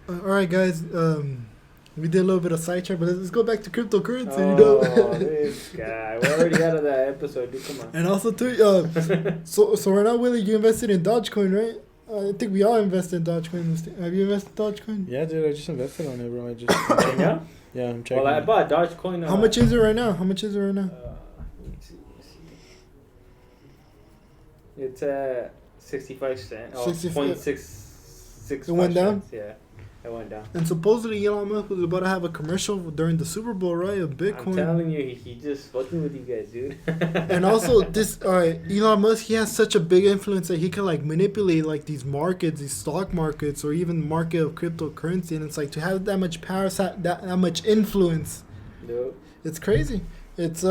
All right, guys. We did a little bit of sidetrack, but let's go back to cryptocurrency. Oh, this guy. We're already out of that episode, dude. Come on. And also, too, so right now, Willie, you invested in Dogecoin, right? I think we all invested in Dogecoin. Have you invested in Dogecoin? Yeah, dude. I just invested on it, bro. I'm checking. Yeah, I'm checking. Well, I bought Dogecoin. How much is it right now? It's 65 cents. Oh, 0.66. It went down? Yeah, it went down. And supposedly Elon Musk was about to have a commercial during the Super Bowl, right? Of Bitcoin. I'm telling you, he just fucking with you guys, dude. And also, Elon Musk, he has such a big influence that he can like manipulate like these markets, these stock markets, or even market of cryptocurrency. And it's like to have that much power, that much influence. Nope. It's crazy. It's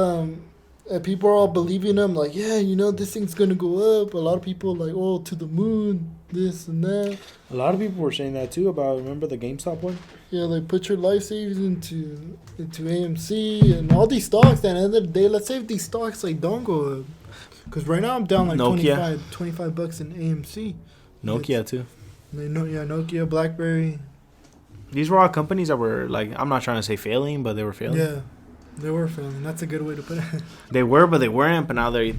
people are all believing him, like, yeah, this thing's gonna go up. A lot of people like, oh, to the moon, this and that. A lot of people were saying that too about, remember the GameStop one? Yeah, like put your life savings into AMC and all these stocks. Then at the end of the day, let's say if these stocks like don't go up, because right now I'm down like $25 in AMC. Nokia too. Nokia, BlackBerry. These were all companies that were like, I'm not trying to say failing, but they were failing. Yeah. They were failing. That's a good way to put it. They were, but they weren't. But now they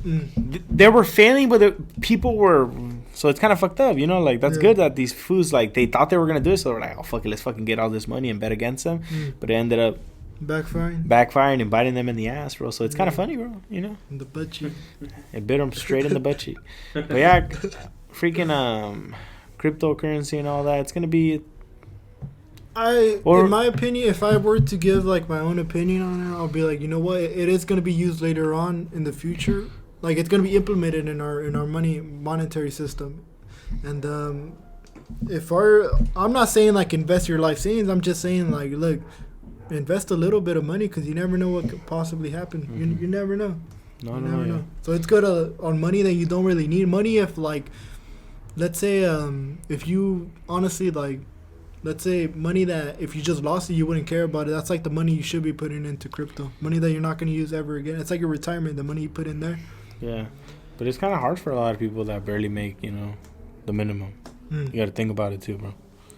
were failing, but people were. So it's kind of fucked up, Like that's good that these fools like they thought they were gonna do it, so they're like, oh fuck it, let's fucking get all this money and bet against them. But it ended up backfiring and biting them in the ass, bro. So it's kind of funny, bro. In the butt cheek. It bit them straight in the butt cheek. But yeah, freaking cryptocurrency and all that. It's gonna be. In my opinion, if I were to give like my own opinion on it, I'll be like, you know what, it is going to be used later on in the future. Like it's going to be implemented in our monetary system. And I'm not saying like invest your life savings. I'm just saying like, look, invest a little bit of money because you never know what could possibly happen. Mm-hmm. You never know. No, You no, never yeah. know. So it's good on money that you don't really need. Money if like, let's say if you honestly like, let's say money that if you just lost it you wouldn't care about it. That's like the money you should be putting into crypto. Money that you're not going to use ever again. It's like your retirement. The money you put in there. Yeah, but it's kind of hard for a lot of people that barely make, you know, the minimum. You got to think about it too, bro.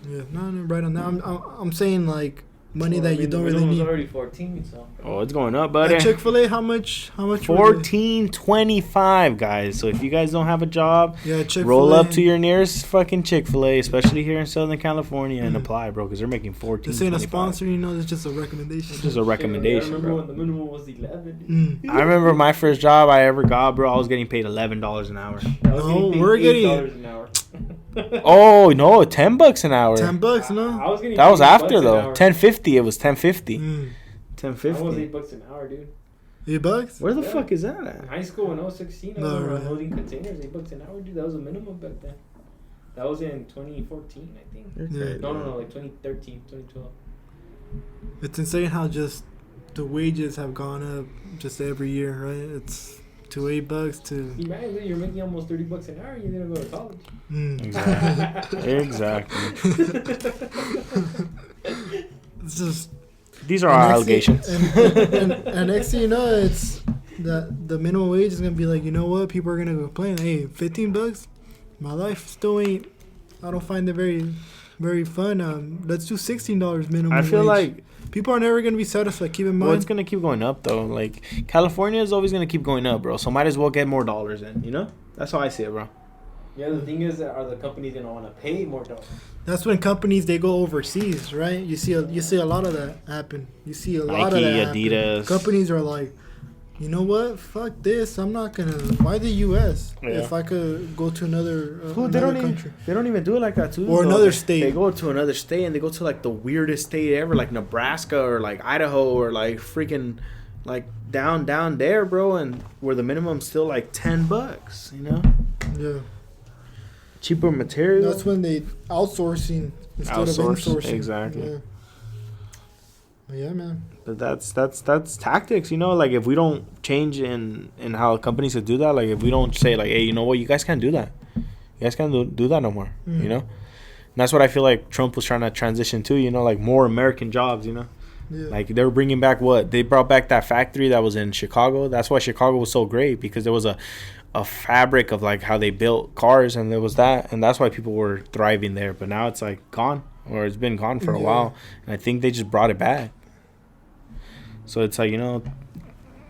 Yeah, no, right on that. I'm saying like money that you don't really need. Already 14, so. Oh, it's going up, buddy. At Chick-fil-A, how much? $14.25, guys. So if you guys don't have a job, Yeah, Chick-fil-A. roll up to your nearest fucking Chick-fil-A, especially here in Southern California, and apply, bro, because they're making $14.25. This ain't a sponsor, you know. It's just a recommendation. It's just a recommendation, I remember bro. when the minimum was 11. I remember my first job I ever got, bro. I was getting paid $11 an hour. No, we're getting $8 an hour. Oh no, $10 an hour. $10, no. I was getting That was $8 after an though. hour. $10.50. It was $10.50. Mm. That was $10.50. $8 an hour, dude. $8? Where the Yeah. fuck is that In at? high school when I was 16, I No, was right. unloading containers, $8 an hour, dude. That was a minimum back then. That was in 2014, I think. Yeah. No, like 2013, 2012. It's insane how just the wages have gone up just every year, right? It's to $8 to. Imagine you're making almost $30 an hour, you're gonna go to college. Exactly. It's just. These are our allegations. And next thing you know, it's the minimum wage is gonna be like, you know what? People are gonna complain. Hey, $15? My life still ain't. I don't find it very, very fun. Let's do $16 minimum. I feel wage. like people are never gonna be satisfied. Keep in mind. well, it's gonna keep going up though. Like California is always gonna keep going up, bro. So might as well get more dollars in. You know, that's how I see it, bro. Yeah, the thing is, are the companies gonna want to pay more dollars? That's when companies they go overseas, right? You see a lot of that happen. You see a lot of Nike, that Adidas. happen. Companies are like, you know what? Fuck this. I'm not gonna. Why the U.S. Yeah. if I could go to another, Dude, they another don't country even, they don't even do it like that too. or though. another state. They go to another state and they go to like the weirdest state ever, like Nebraska or like Idaho or like freaking like down there, bro, and where the minimum's still like $10, you know? Yeah, Cheaper material. that's when they outsourcing instead of insourcing. Exactly. Yeah. But yeah, man. But that's tactics, you know. Like if we don't change in how companies should do that, like if we don't say like, hey, you know what, you guys can't do that. You guys can't do that no more. Mm. You know. And that's what I feel like Trump was trying to transition to. You know, like more American jobs. You know. Yeah. Like they were bringing back what they brought back that factory that was in Chicago. That's why Chicago was so great because there was a fabric of like how they built cars and there was that, and that's why people were thriving there. But now it's like gone, or it's been gone for a while, and I think they just brought it back. So it's like, you know,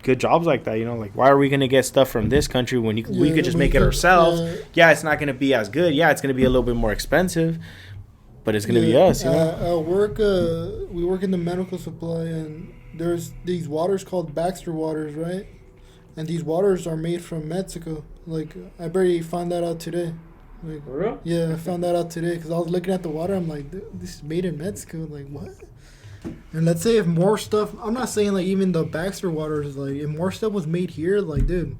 good jobs like that, you know, like why are we gonna get stuff from this country when we could just make it ourselves? Yeah, it's not gonna be as good. Yeah, it's gonna be a little bit more expensive, but it's gonna be us, you know. At work, we work in the medical supply, and there's these waters called Baxter waters, right? And these waters are made from Mexico. Like, I barely found that out today. Like, For real? yeah, I found that out today because I was looking at the water. I'm like, this is made in Mexico. Like, what? And let's say if more stuff, I'm not saying like even the Baxter waters, like if more stuff was made here, like dude,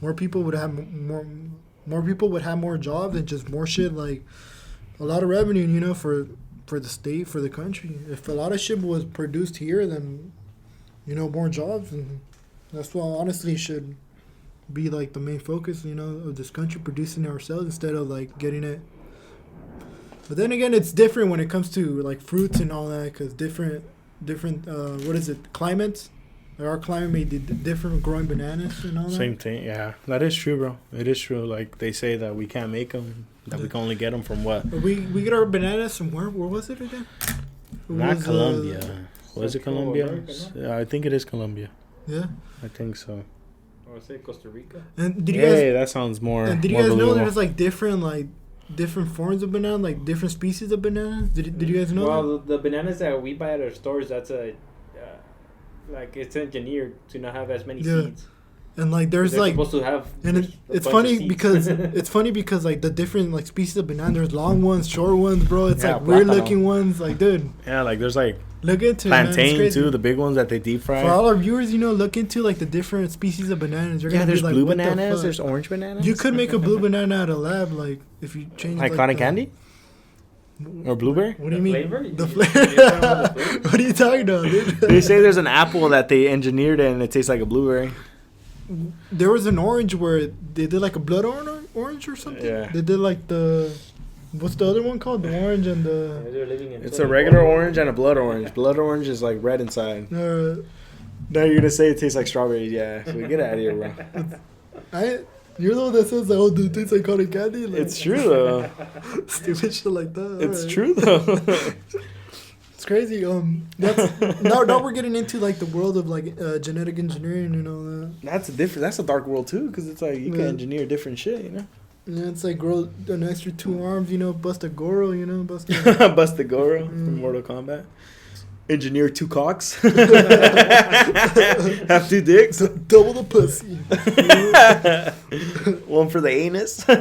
more people would have more people would have more jobs and just more shit, like a lot of revenue, you know, for the state, for the country. If a lot of shit was produced here, then you know, more jobs, and that's what honestly should be like the main focus, you know, of this country, producing it ourselves instead of like getting it. But then again, it's different when it comes to like fruits and all that, because different what is it, climates. Like our climate may be different, growing bananas and all that. Same thing, yeah. That is true, bro. It is true. Like they say that we can't make them, that we can only get them from what? But we get our bananas from where? Where was it again? Not Colombia. Was it Central Colombia? America, no? Yeah, I think it is Colombia. Yeah. I think so. Or say Costa Rica. And did you guys? Hey, that sounds more. And did you more guys know believable. there's like different forms of banana, like different species of bananas? Did you guys know that? Well, the bananas that we buy at our stores, that's like it's engineered to not have as many seeds. And like there's They're like, supposed to have and it's funny because like the different like species of banana. There's long ones, short ones, bro. It's Yeah, like weird plátano. looking ones. Like, dude, Yeah, like there's like look into it, man. It's plantain crazy. too, the big ones that they deep fry. For all our viewers, you know, look into like the different species of bananas. You're Yeah, gonna there's be like, blue what the bananas, fuck? there's orange bananas. You could make a blue banana at a lab, like if you change like cotton the- candy. Or blueberry? What do you mean? Flavor? The flavor. What are you talking about, dude? They say there's an apple that they engineered it and it tastes like a blueberry. There was an orange where they did like a blood orange or something. Yeah. They did like the... What's the other one called? The orange and the... They're living in It's a regular orange and a blood orange. Blood orange is like red inside. Now you're going to say it tastes like strawberries. Yeah. So get out of here, bro. You're the one that says that, oh, dude, it tastes like cotton candy. Like, It's true, though. stupid shit like that. It's Alright. true, though. It's crazy. Now we're getting into like the world of like genetic engineering and all that. That's a dark world, too, because it's like you can Yeah. engineer different shit, you know? Yeah, it's like grow an extra 2 arms, you know, bust a Goro, you know, bust a... Bust the Goro from Mortal Kombat. Engineer 2 cocks. Have 2 dicks. Double the pussy. One for the anus. Fuck.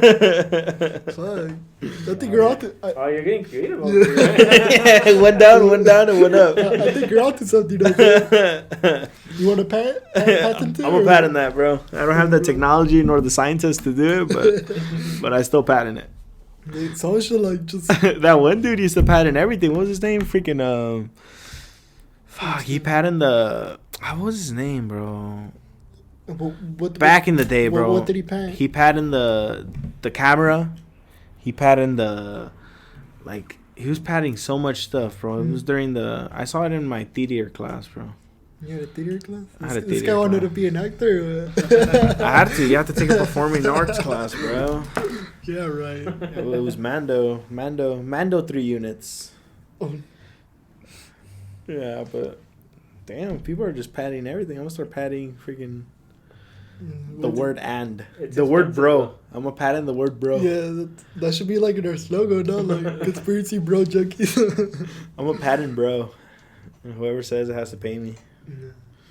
I think you're out to... Oh, you're getting creative over Yeah. here. One down, and one up. I think you're out to something. Okay? You want to patent it? I'm a patent that, bro. I don't have the technology nor the scientists to do it, but I still patent it. Dude, someone should like just... That one dude used to patent everything. What was his name? Freaking fuck, he patented the... What was his name, bro? Back in the day, bro. What did he patent? He patented the camera. He patented the... Like, he was patenting so much stuff, bro. It was during the... I saw it in my theater class, bro. You had a theater class? I had a This theater guy wanted class. to be an actor. I had to. You have to take a performing arts class, bro. Yeah, right. It was Mando 3 units. Oh. Yeah, but damn, people are just padding everything. I'm gonna start padding freaking the word and. It's The word expensive, bro. though. I'm gonna pad in the word bro. Yeah, that should be like in our slogan, no? Like, Conspiracy Bro Junkies. I'm a padding bro. And whoever says it has to pay me.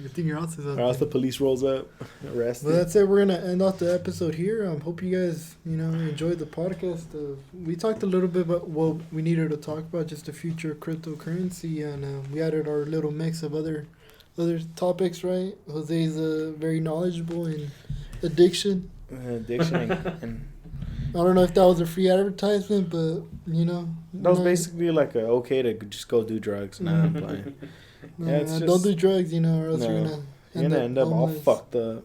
I think you're out to Or else the police rolls up, arrested. Well, that's it. We're gonna end off the episode here. Hope you guys, enjoyed the podcast. We talked a little bit about what we needed to talk about, just the future of cryptocurrency, and we added our little mix of other topics. Right? Jose's very knowledgeable in addiction. Addiction and I don't know if that was a free advertisement, but that was basically like okay to just go do drugs. Nah, I'm playing. Yeah, it's don't just- do drugs, or else No. you're You're gonna end up all homeless. fucked up.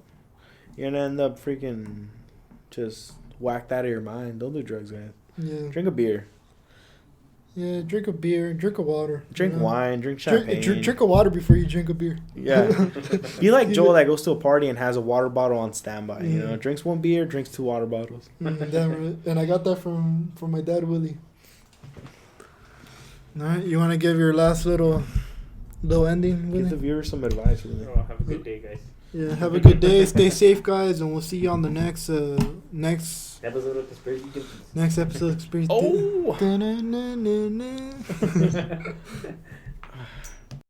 You're gonna end up freaking just whacked out of your mind. Don't do drugs, guys. Yeah. Drink a beer. Yeah, drink a beer, drink a water. Drink wine. Drink champagne. Drink a water before you drink a beer. Yeah. Be like Joel that goes to a party and has a water bottle on standby. You know, drinks 1 beer, drinks 2 water bottles. Damn right. And I got that from my dad, Willie. All right, you want to give your last little ending, Willie? Give the viewers some advice. Really. Oh, have a good day, guys. Yeah, have a good day. Stay safe, guys, and we'll see you on the next Episode of Conspiracy Junkies. next episode of Conspiracy. Oh! Da-na-na-na-na.